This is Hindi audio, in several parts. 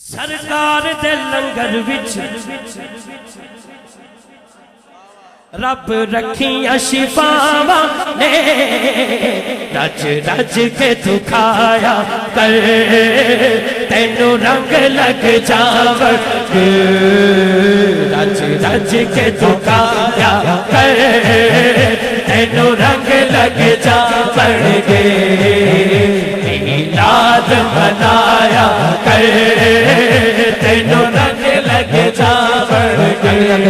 सरकार दे लंगर विच रब रखियां शिफावां ने रज रज के तू खाया कर तेनू रंग लग जावण रज रज के तू खाया कर तेनू रंग लग जावण गे मिलाद मनाया कर तेनू रंग लग जावण गे रंग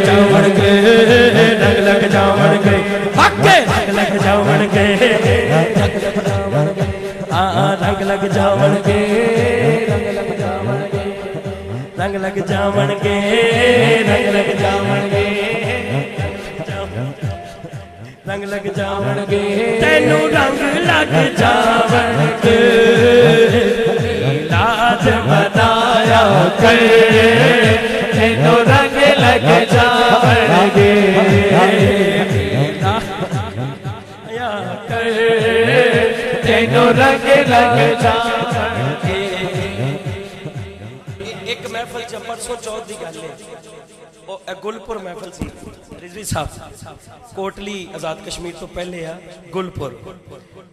लग जावण गे हके रंग लग जावण गे रंग लग जावण गे रंग लग जावण गे रंग लग जावण गे रंग लग जावण गे तेनू रंग लग जावण गे लाज बनाया कर तेनू रंग लग जावण गे तेनू रंग लग जावण गे। एक महफिल च परसों चौथ की गल है गुलपुर महफिल सी रिजवी साहब कोटली आजाद कश्मीर तो पहले आ गुलपुर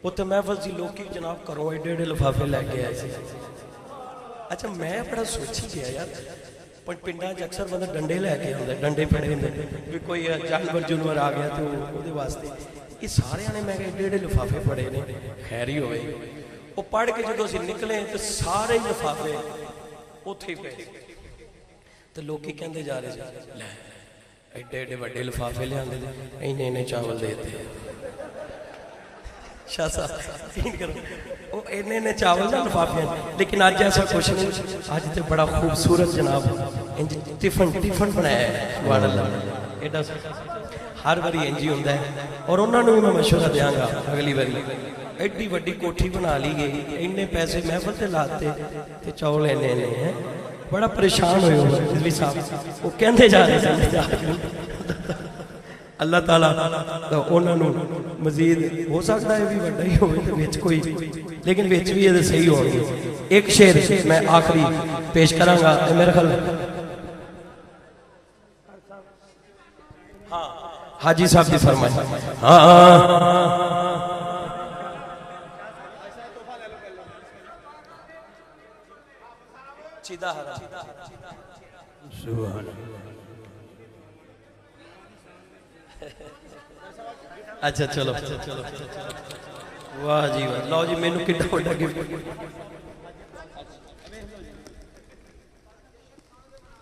उत्थे महफिल सी लोग जनाब घरों एडे एडे लिफाफे लैके आए थे। अच्छा मैं बड़ा सोची गया यार पिंडा च अक्सर बंदा डंडे लैके आंदा डंडे फड़े होंगे भी कोई जानवर जुनवर आ गया तो वो वास्ते ये सारे ने मैं एडे एडे लिफाफे फड़े ने खैर ही होए वो पढ़ के जो असीं निकले तो सारे लिफाफे उत्थे पे तो लोग कहते जा रहे लै एडे एडे वड्डे लिफाफे लियाते इन्ने इन्ने चावल देते शाह साहब करो इन्ने इन्ने चावल ना लिफाफे लेकिन अज ऐसा कुछ नहीं अज तो बड़ा खूबसूरत जनाब टिफन टिफन बनाया है एडा हर बारी इंज ही होंदा है और उन्होंने भी मैं मशवरा देंगा अगली बारी एड्डी वड्डी कोठी बना ली गई इन्ने पैसे महफिल से लाते ते चावल इन्ने इन्ने हैं बड़ा परेशान हुए रिजवी साहब वो कहते जा रहे अल्लाह ताला उन्होंने मजीद हो सकता है भी वड्डा ही होवे कोई लेकिन विच भी ये सही होंगे। एक शेर मैं आखिरी पेश करांगा मेरे ख्याल हाजी साहब की फरमाइश अच्छा चलो वाह जी वाह लो जी मैनू कितना बड़ा गिफ्ट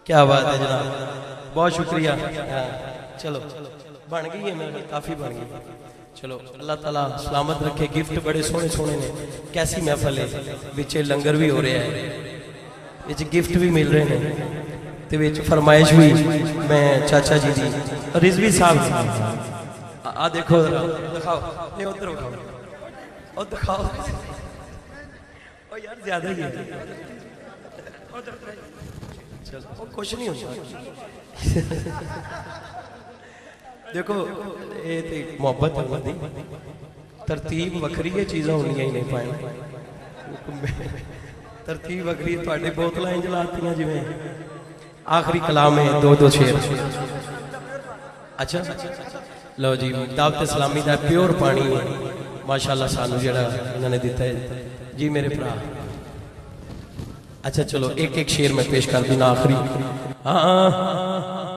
क्या बात है जनाब बहुत शुक्रिया चलो बन गई है मेरे काफी बन गई चलो अल्लाह ताला सलामत रखे गिफ्ट बड़े सोहने सोहने ने कैसी महफल है विचे लंगर भी हो रहा है विच गिफ्ट भी मिल रहे हैं तो विच फरमाइश भी मैं चाचा जी दी रिजवी साहब आ देखो दिखाओ नहीं उधर दिखाओ और दिखाओ ओ यार ज्यादा ही है चलो कुछ नहीं होता देखो ये तो मोहब्बत है तरतीब वखरी है चीज़ा होनी ही नहीं पाए तरतीब वखरी थोड़े बोतल इंज लातियां जिवें आखिरी कलाम है दो दो शेर अच्छा लो जी दावत इस्लामी का प्योर पानी है माशाअल्लाह सानू जिहड़ा इन्होंने दिता है जी मेरे भरा। अच्छा चलो एक एक शेर मैं पेश कर दूँ आखिरी हाँ